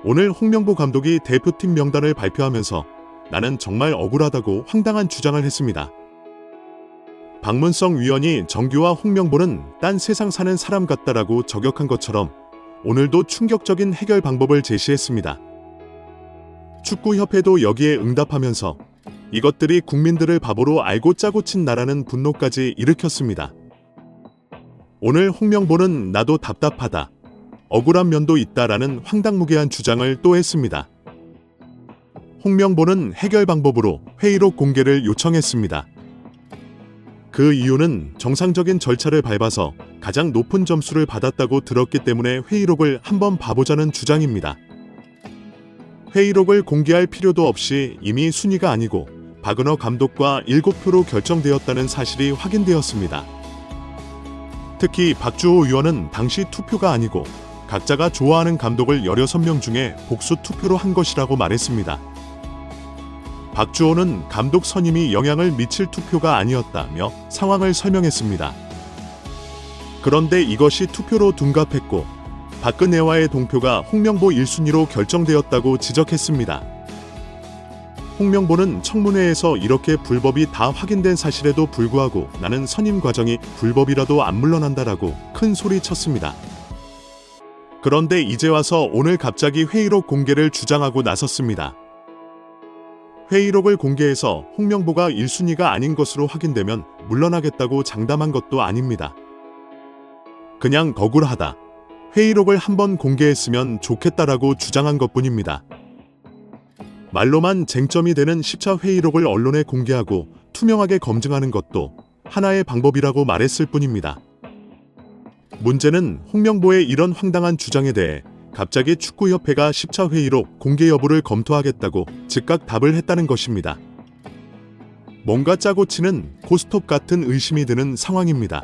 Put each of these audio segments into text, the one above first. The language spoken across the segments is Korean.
오늘 홍명보 감독이 대표팀 명단을 발표하면서 나는 정말 억울하다고 황당한 주장을 했습니다. 박문성 위원이 정규와 홍명보는 딴 세상 사는 사람 같다라고 저격한 것처럼 오늘도 충격적인 해결 방법을 제시했습니다. 축구협회도 여기에 응답하면서 이것들이 국민들을 바보로 알고 짜고 친 나라는 분노까지 일으켰습니다. 오늘 홍명보는 나도 답답하다, 억울한 면도 있다라는 황당무계한 주장을 또 했습니다. 홍명보는 해결 방법으로 회의록 공개를 요청했습니다. 그 이유는 정상적인 절차를 밟아서 가장 높은 점수를 받았다고 들었기 때문에 회의록을 한번 봐보자는 주장입니다. 회의록을 공개할 필요도 없이 이미 순위가 아니고 박은호 감독과 7표로 결정되었다는 사실이 확인되었습니다. 특히 박주호 위원은 당시 투표가 아니고 각자가 좋아하는 감독을 16명 중에 복수 투표로 한 것이라고 말했습니다. 박주호는 감독 선임이 영향을 미칠 투표가 아니었다며 상황을 설명했습니다. 그런데 이것이 투표로 둔갑했고 박근혜와의 동표가 홍명보 1순위로 결정되었다고 지적했습니다. 홍명보는 청문회에서 이렇게 불법이 다 확인된 사실에도 불구하고 나는 선임 과정이 불법이라도 안 물러난다라고 큰 소리 쳤습니다. 그런데 이제 와서 오늘 갑자기 회의록 공개를 주장하고 나섰습니다. 회의록을 공개해서 홍명보가 1순위가 아닌 것으로 확인되면 물러나겠다고 장담한 것도 아닙니다. 그냥 억울하다, 회의록을 한번 공개했으면 좋겠다라고 주장한 것뿐입니다. 말로만 쟁점이 되는 10차 회의록을 언론에 공개하고 투명하게 검증하는 것도 하나의 방법이라고 말했을 뿐입니다. 문제는 홍명보의 이런 황당한 주장에 대해 갑자기 축구협회가 10차 회의록 공개 여부를 검토하겠다고 즉각 답을 했다는 것입니다. 뭔가 짜고 치는 고스톱 같은 의심이 드는 상황입니다.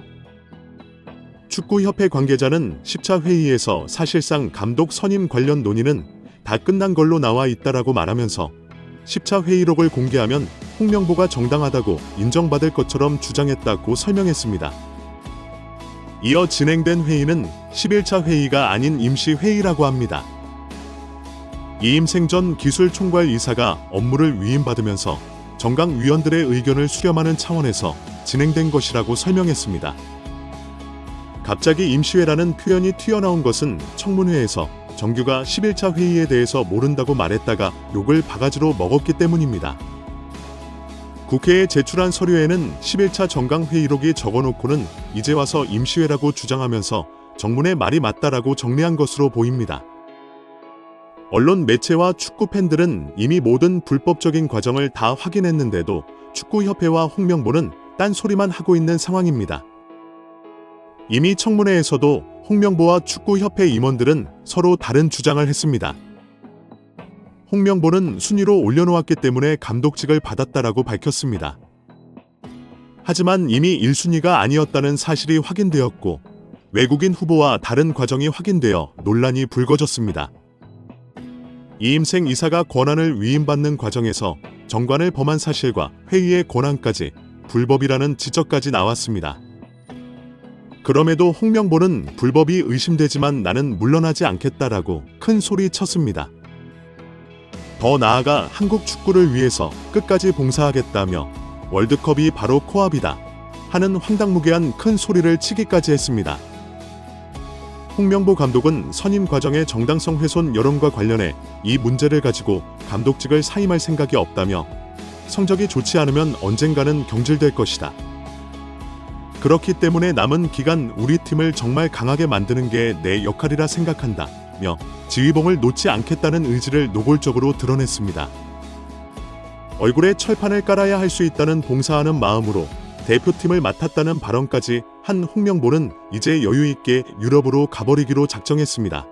축구협회 관계자는 10차 회의에서 사실상 감독 선임 관련 논의는 다 끝난 걸로 나와 있다라고 말하면서 10차 회의록을 공개하면 홍명보가 정당하다고 인정받을 것처럼 주장했다고 설명했습니다. 이어 진행된 회의는 11차 회의가 아닌 임시회의라고 합니다. 이임생 전 기술총괄 이사가 업무를 위임받으면서 정강 위원들의 의견을 수렴하는 차원에서 진행된 것이라고 설명했습니다. 갑자기 임시회라는 표현이 튀어나온 것은 청문회에서 정규가 11차 회의에 대해서 모른다고 말했다가 욕을 바가지로 먹었기 때문입니다. 국회에 제출한 서류에는 11차 정강회의록이 적어놓고는 이제 와서 임시회라고 주장하면서 정문의 말이 맞다라고 정리한 것으로 보입니다. 언론 매체와 축구 팬들은 이미 모든 불법적인 과정을 다 확인했는데도 축구협회와 홍명보는 딴소리만 하고 있는 상황입니다. 이미 청문회에서도 홍명보와 축구협회 임원들은 서로 다른 주장을 했습니다. 홍명보는 순위로 올려놓았기 때문에 감독직을 받았다라고 밝혔습니다. 하지만 이미 1순위가 아니었다는 사실이 확인되었고 외국인 후보와 다른 과정이 확인되어 논란이 불거졌습니다. 이임생 이사가 권한을 위임받는 과정에서 정관을 범한 사실과 회의의 권한까지 불법이라는 지적까지 나왔습니다. 그럼에도 홍명보는 불법이 의심되지만 나는 물러나지 않겠다라고 큰 소리 쳤습니다. 더 나아가 한국 축구를 위해서 끝까지 봉사하겠다며 월드컵이 바로 코앞이다 하는 황당무계한 큰 소리를 치기까지 했습니다. 홍명보 감독은 선임 과정의 정당성 훼손 여론과 관련해 이 문제를 가지고 감독직을 사임할 생각이 없다며 성적이 좋지 않으면 언젠가는 경질될 것이다. 그렇기 때문에 남은 기간 우리 팀을 정말 강하게 만드는 게 내 역할이라 생각한다며 지휘봉을 놓지 않겠다는 의지를 노골적으로 드러냈습니다. 얼굴에 철판을 깔아야 할 수 있다는 봉사하는 마음으로 대표팀을 맡았다는 발언까지 한 홍명보는 이제 여유있게 유럽으로 가버리기로 작정했습니다.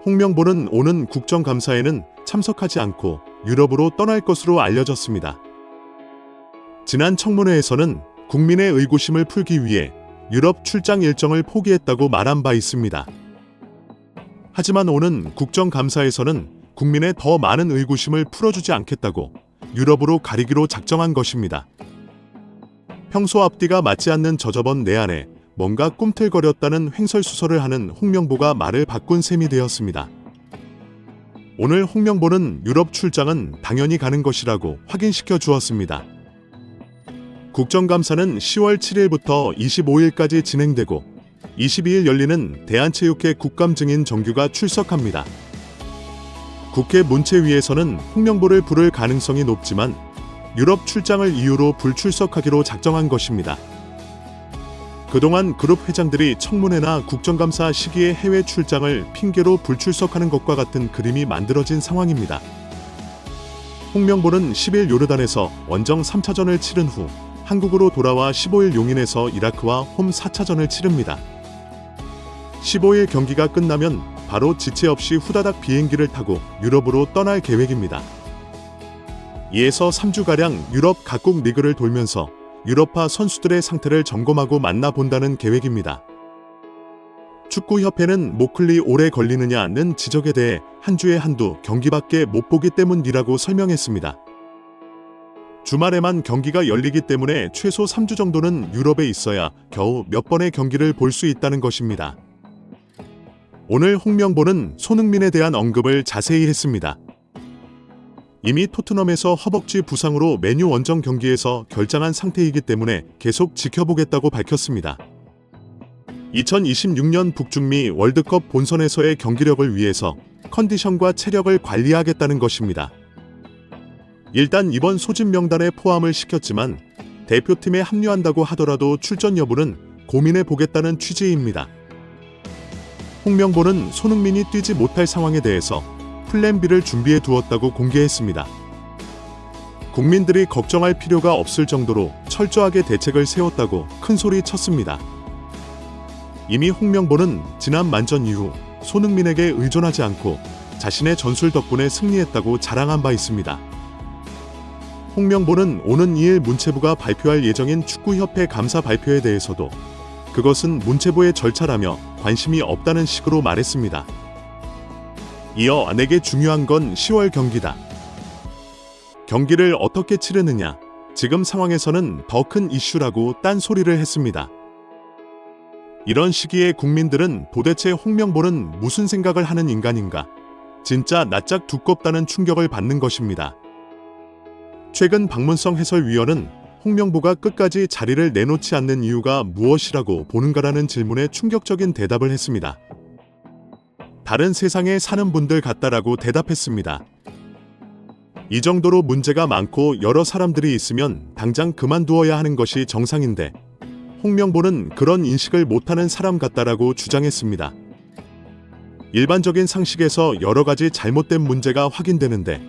홍명보는 오는 국정감사에는 참석하지 않고 유럽으로 떠날 것으로 알려졌습니다. 지난 청문회에서는 국민의 의구심을 풀기 위해 유럽 출장 일정을 포기했다고 말한 바 있습니다. 하지만 오는 국정감사에서는 국민의 더 많은 의구심을 풀어주지 않겠다고 유럽으로 가리기로 작정한 것입니다. 평소 앞뒤가 맞지 않는 저저번 내안에 뭔가 꿈틀거렸다는 횡설수설을 하는 홍명보가 말을 바꾼 셈이 되었습니다. 오늘 홍명보는 유럽 출장은 당연히 가는 것이라고 확인시켜 주었습니다. 국정감사는 10월 7일부터 25일까지 진행되고 22일 열리는 대한체육회 국감 증인 정규가 출석합니다. 국회 문체위에서는 홍명보를 부를 가능성이 높지만 유럽 출장을 이유로 불출석하기로 작정한 것입니다. 그동안 그룹 회장들이 청문회나 국정감사 시기에 해외 출장을 핑계로 불출석하는 것과 같은 그림이 만들어진 상황입니다. 홍명보는 10일 요르단에서 원정 3차전을 치른 후 한국으로 돌아와 15일 용인에서 이라크와 홈 4차전을 치릅니다. 15일 경기가 끝나면 바로 지체 없이 후다닥 비행기를 타고 유럽으로 떠날 계획입니다. 이에서 3주가량 유럽 각국 리그를 돌면서 유럽파 선수들의 상태를 점검하고 만나본다는 계획입니다. 축구협회는 모클리 오래 걸리느냐는 지적에 대해 한 주에 한두 경기밖에 못 보기 때문이라고 설명했습니다. 주말에만 경기가 열리기 때문에 최소 3주 정도는 유럽에 있어야 겨우 몇 번의 경기를 볼 수 있다는 것입니다. 오늘 홍명보는 손흥민에 대한 언급을 자세히 했습니다. 이미 토트넘에서 허벅지 부상으로 메뉴 원정 경기에서 결장한 상태이기 때문에 계속 지켜보겠다고 밝혔습니다. 2026년 북중미 월드컵 본선에서의 경기력을 위해서 컨디션과 체력을 관리하겠다는 것입니다. 일단 이번 소집 명단에 포함을 시켰지만 대표팀에 합류한다고 하더라도 출전 여부는 고민해 보겠다는 취지입니다. 홍명보는 손흥민이 뛰지 못할 상황에 대해서 플랜 B를 준비해 두었다고 공개했습니다. 국민들이 걱정할 필요가 없을 정도로 철저하게 대책을 세웠다고 큰소리 쳤습니다. 이미 홍명보는 지난 만전 이후 손흥민에게 의존하지 않고 자신의 전술 덕분에 승리했다고 자랑한 바 있습니다. 홍명보는 오는 2일 문체부가 발표할 예정인 축구협회 감사 발표에 대해서도 그것은 문체부의 절차라며 관심이 없다는 식으로 말했습니다. 이어 내게 중요한 건 10월 경기다. 경기를 어떻게 치르느냐, 지금 상황에서는 더 큰 이슈라고 딴소리를 했습니다. 이런 시기에 국민들은 도대체 홍명보는 무슨 생각을 하는 인간인가, 진짜 낯짝 두껍다는 충격을 받는 것입니다. 최근 박문성 해설위원은 홍명보가 끝까지 자리를 내놓지 않는 이유가 무엇이라고 보는가라는 질문에 충격적인 대답을 했습니다. 다른 세상에 사는 분들 같다라고 대답했습니다. 이 정도로 문제가 많고 여러 사람들이 있으면 당장 그만두어야 하는 것이 정상인데 홍명보는 그런 인식을 못하는 사람 같다라고 주장했습니다. 일반적인 상식에서 여러 가지 잘못된 문제가 확인되는데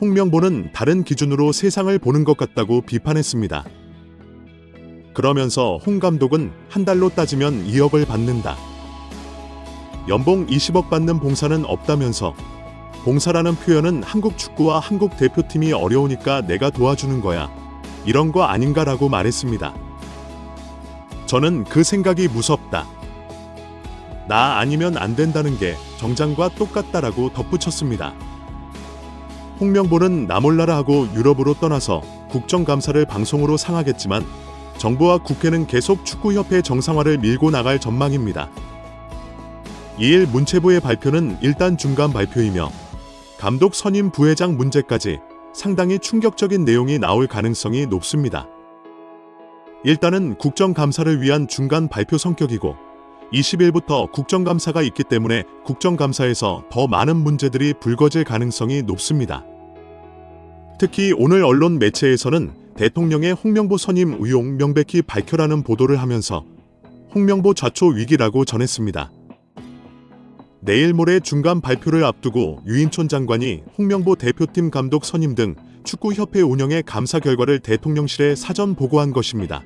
홍명보는 다른 기준으로 세상을 보는 것 같다고 비판했습니다. 그러면서 홍 감독은 한 달로 따지면 2억을 받는다. 연봉 20억 받는 봉사는 없다면서 봉사라는 표현은 한국 축구와 한국 대표팀이 어려우니까 내가 도와주는 거야. 이런 거 아닌가라고 말했습니다. 저는 그 생각이 무섭다. 나 아니면 안 된다는 게 정장과 똑같다라고 덧붙였습니다. 홍명보는 나 몰라라 하고 유럽으로 떠나서 국정감사를 방송으로 상하겠지만 정부와 국회는 계속 축구협회 정상화를 밀고 나갈 전망입니다. 2일 문체부의 발표는 일단 중간 발표이며 감독 선임 부회장 문제까지 상당히 충격적인 내용이 나올 가능성이 높습니다. 일단은 국정감사를 위한 중간 발표 성격이고 20일부터 국정감사가 있기 때문에 국정감사에서 더 많은 문제들이 불거질 가능성이 높습니다. 특히 오늘 언론 매체에서는 대통령의 홍명보 선임 의혹 명백히 밝혀라는 보도를 하면서 홍명보 좌초 위기라고 전했습니다. 내일 모레 중간 발표를 앞두고 유인촌 장관이 홍명보 대표팀 감독 선임 등 축구협회 운영의 감사 결과를 대통령실에 사전 보고한 것입니다.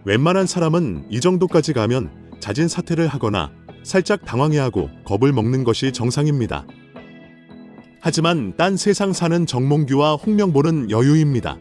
웬만한 사람은 이 정도까지 가면 자진 사퇴를 하거나 살짝 당황해하고 겁을 먹는 것이 정상입니다. 하지만 딴 세상 사는 정몽규와 홍명보는 여유입니다.